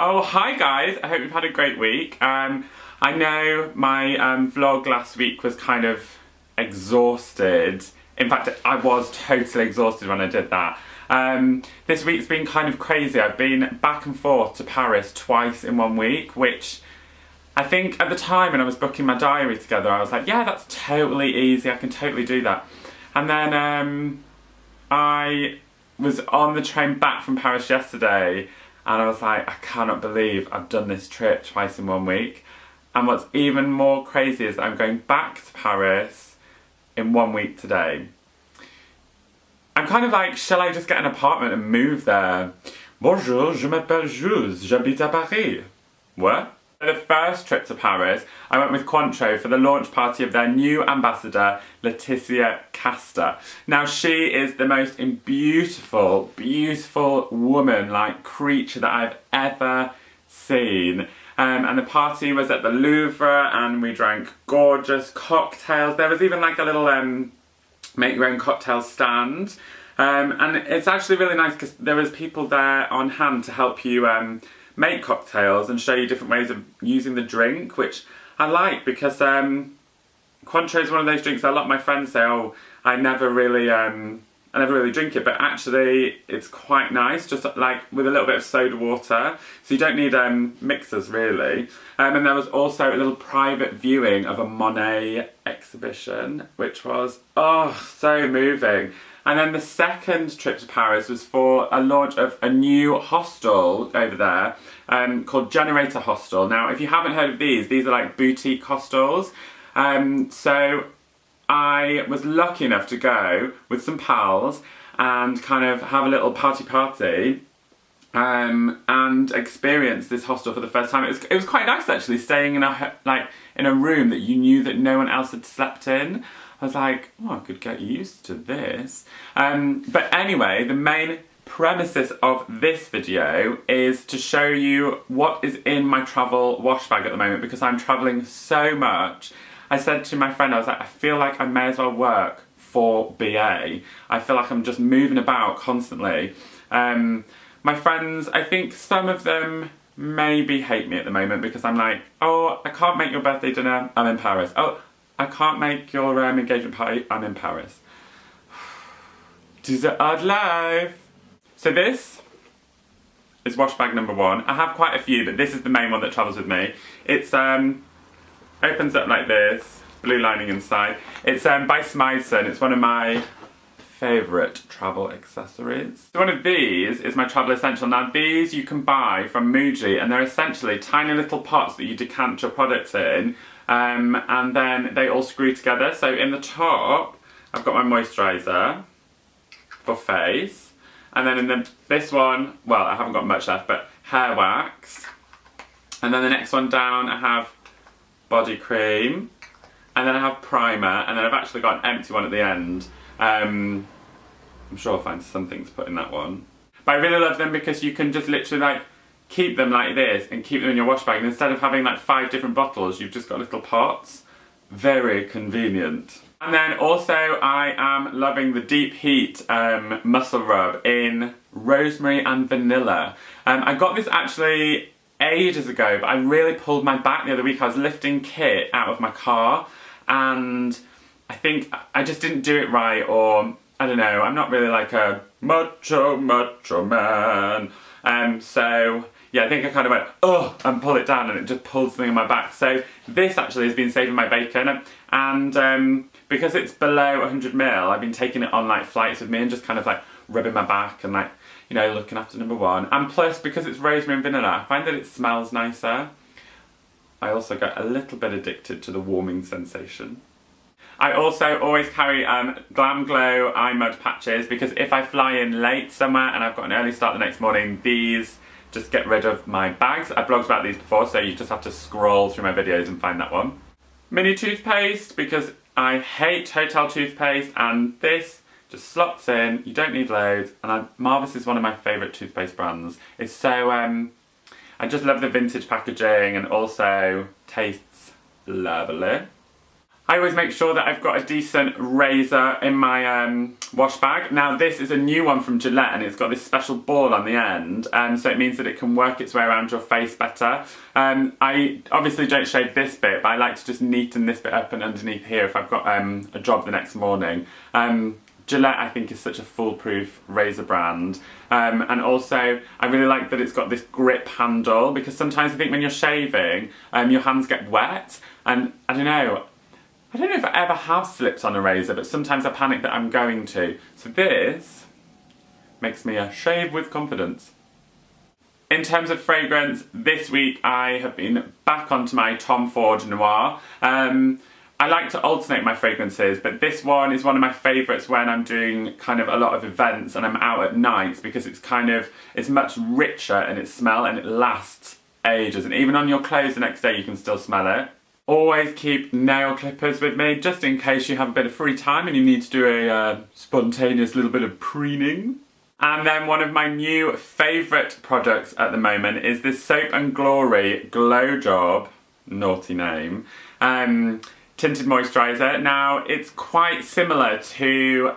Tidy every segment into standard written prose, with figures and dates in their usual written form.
Oh, hi guys, I hope you've had a great week. I know my vlog last week was kind of exhausted. In fact, I was totally exhausted when I did that. This week's been kind of crazy. I've been back and forth to Paris twice in 1 week, which I think at the time when I was booking my diary together, I was like, yeah, that's totally easy, I can totally do that. And then I was on the train back from Paris yesterday, and I was like, I cannot believe I've done this trip twice in 1 week. And what's even more crazy is that I'm going back to Paris in 1 week today. I'm kind of like, shall I just get an apartment and move there? Bonjour, je m'appelle Jules, j'habite à Paris. What? The first trip to Paris, I went with Cointreau for the launch party of their new ambassador, Laetitia Casta. Now, she is the most beautiful, beautiful woman-like creature that I've ever seen. And the party was at the Louvre, and we drank gorgeous cocktails. There was even like a little make your own cocktail stand. And it's actually really nice because there was people there on hand to help you make cocktails and show you different ways of using the drink, which I like because Cointreau is one of those drinks that a lot of my friends say, oh, I never really drink it, but actually it's quite nice, just like with a little bit of soda water, so you don't need mixers really. And there was also a little private viewing of a Monet exhibition, which was, oh, so moving. And then the second trip to Paris was for a launch of a new hostel over there called Generator Hostel. Now, if you haven't heard of these are like boutique hostels. So I was lucky enough to go with some pals and kind of have a little party and experience this hostel for the first time. It was quite nice actually, staying in a room that you knew that no one else had slept in. I was like, oh, I could get used to this. But anyway, the main premises of this video is to show you what is in my travel wash bag at the moment, because I'm travelling so much. I said to my friend, I was like, I feel like I may as well work for BA. I feel like I'm just moving about constantly. My friends, I think some of them maybe hate me at the moment because I'm like, oh, I can't make your birthday dinner, I'm in Paris. Oh, I can't make your engagement party, I'm in Paris. It's an odd life. So this is wash bag number 1. I have quite a few, but this is the main one that travels with me. It's opens up like this, blue lining inside. It's by Smyson. It's one of my favourite travel accessories. So one of these is my travel essential. Now these you can buy from Muji, and they're essentially tiny little pots that you decant your products in, and then they all screw together. So in the top, I've got my moisturiser for face, and then in this one, well, I haven't got much left, but hair wax, and then the next one down I have body cream, and then I have primer, and then I've actually got an empty one at the end. I'm sure I'll find something to put in that one. But I really love them because you can just literally like keep them like this and keep them in your wash bag, and instead of having like 5 different bottles, you've just got little pots. Very convenient. And then also I am loving the Deep Heat muscle rub in rosemary and vanilla. I got this actually ages ago, but I really pulled my back the other week. I was lifting Kit out of my car, and I think I just didn't do it right, or I don't know, I'm not really like a macho man. So yeah, I think I kind of went, oh, and pull it down, and it just pulled something in my back. So this actually has been saving my bacon, and because it's below 100ml, I've been taking it on like flights with me and just kind of like rubbing my back and like, you know, looking after number 1. And plus, because it's rosemary and vanilla, I find that it smells nicer. I also get a little bit addicted to the warming sensation. I also always carry Glam Glow eye mud patches, because if I fly in late somewhere and I've got an early start the next morning, these just get rid of my bags. I've blogged about these before, so you just have to scroll through my videos and find that one. Mini toothpaste, because I hate hotel toothpaste, and this just slots in, you don't need loads, and Marvis is one of my favourite toothpaste brands. It's so, I just love the vintage packaging, and also tastes lovely. I always make sure that I've got a decent razor in my wash bag. Now this is a new one from Gillette and it's got this special ball on the end, so it means that it can work its way around your face better. I obviously don't shave this bit, but I like to just neaten this bit up and underneath here if I've got a job the next morning. Gillette, I think, is such a foolproof razor brand. And also, I really like that it's got this grip handle, because sometimes I think when you're shaving, your hands get wet, and I don't know if I ever have slipped on a razor, but sometimes I panic that I'm going to. So this makes me a shave with confidence. In terms of fragrance, this week I have been back onto my Tom Ford Noir. I like to alternate my fragrances, but this one is one of my favourites when I'm doing kind of a lot of events and I'm out at night, because it's much richer in its smell and it lasts ages, and even on your clothes the next day you can still smell it. Always keep nail clippers with me, just in case you have a bit of free time and you need to do a spontaneous little bit of preening. And then one of my new favourite products at the moment is this Soap and Glory Glow Job, naughty name, tinted moisturiser. Now it's quite similar to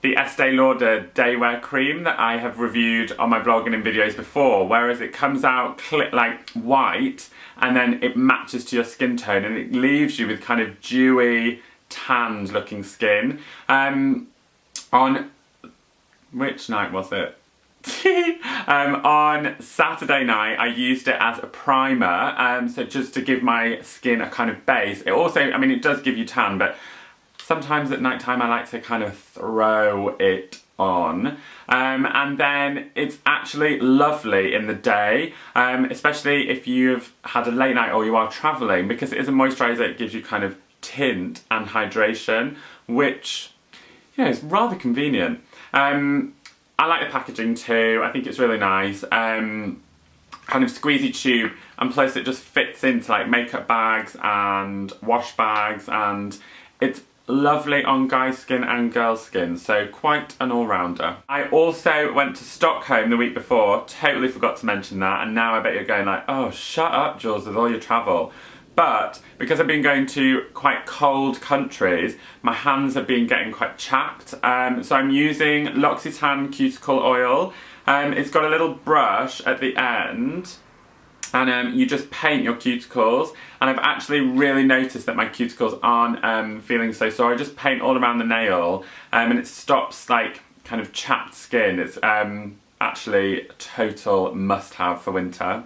the Estee Lauder Day Wear Cream that I have reviewed on my blog and in videos before, whereas it comes out like white and then it matches to your skin tone and it leaves you with kind of dewy, tanned looking skin. On which night was it? On Saturday night I used it as a primer, so just to give my skin a kind of base. It also, I mean, it does give you tan, but sometimes at night time I like to kind of throw it on. And then it's actually lovely in the day, especially if you've had a late night or you are travelling, because it is a moisturiser. It gives you kind of tint and hydration, which, yeah, is rather convenient. I like the packaging too. I think it's really nice. Kind of squeezy tube, and plus it just fits into like makeup bags and wash bags, and it's lovely on guys' skin and girls' skin, so quite an all-rounder. I also went to Stockholm the week before, totally forgot to mention that, and now I bet you're going like, oh, shut up, Jules, with all your travel. But because I've been going to quite cold countries, my hands have been getting quite chapped. So I'm using L'Occitane cuticle oil. It's got a little brush at the end, and you just paint your cuticles. And I've actually really noticed that my cuticles aren't feeling so sore. I just paint all around the nail, and it stops like kind of chapped skin. It's actually a total must-have for winter.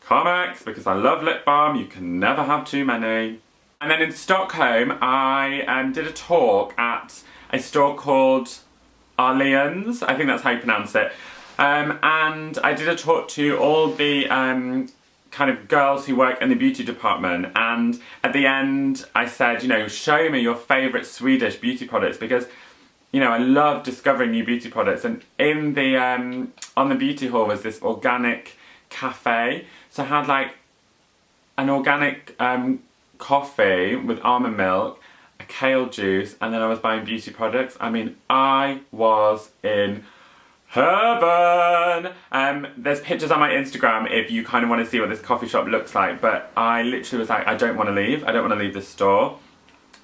Comex, because I love lip balm, you can never have too many. And then in Stockholm, I did a talk at a store called Arleans, I think that's how you pronounce it. And I did a talk to all the kind of girls who work in the beauty department, and at the end I said, you know, show me your favourite Swedish beauty products, because, you know, I love discovering new beauty products. And in the on the beauty hall was this organic cafe, so I had like an organic coffee with almond milk, a kale juice, and then I was buying beauty products. I mean, I was in heaven. There's pictures on my Instagram if you kind of want to see what this coffee shop looks like, but I literally was like, I don't want to leave this store.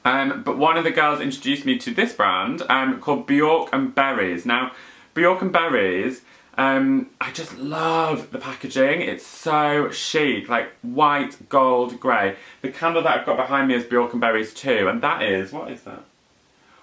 But one of the girls introduced me to this brand called Bjork and Berries. Now, Bjork and Berries, I just love the packaging. It's so chic, like white, gold, grey. The candle that I've got behind me is Bjork and Berries too, and that is, what is that?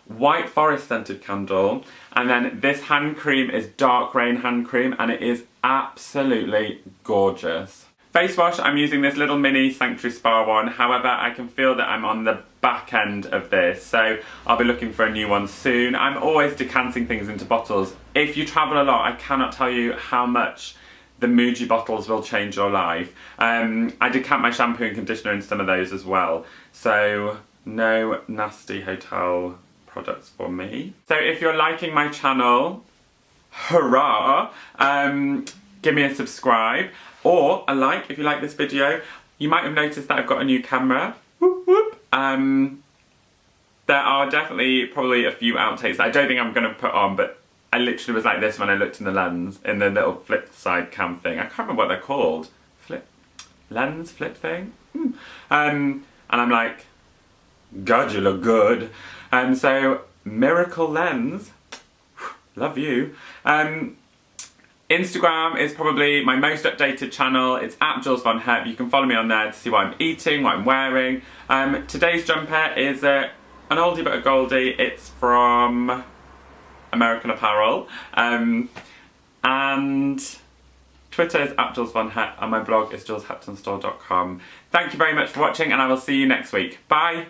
White forest scented candle. And then this hand cream is dark rain hand cream, and it is absolutely gorgeous. Face wash, I'm using this little mini Sanctuary Spa one. However, I can feel that I'm on the back end of this, so I'll be looking for a new one soon. I'm always decanting things into bottles. If you travel a lot, I cannot tell you how much the Muji bottles will change your life. I decant my shampoo and conditioner in some of those as well, so no nasty hotel products for me. So if you're liking my channel, hurrah, give me a subscribe or a like if you like this video. You might have noticed that I've got a new camera. Whoop, whoop. There are definitely probably a few outtakes that I don't think I'm going to put on, but I literally was like this when I looked in the lens, in the little flip side cam thing. I can't remember what they're called. Lens flip thing? And I'm like, God, you look good. So, Miracle Lens, love you. Instagram is probably my most updated channel. It's at Jules Von Hep. You can follow me on there to see what I'm eating, what I'm wearing. Today's jumper is an oldie but a goldie. It's from American Apparel. And Twitter is at Jules Von Hep and my blog is julesheptonstore.com. Thank you very much for watching and I will see you next week. Bye!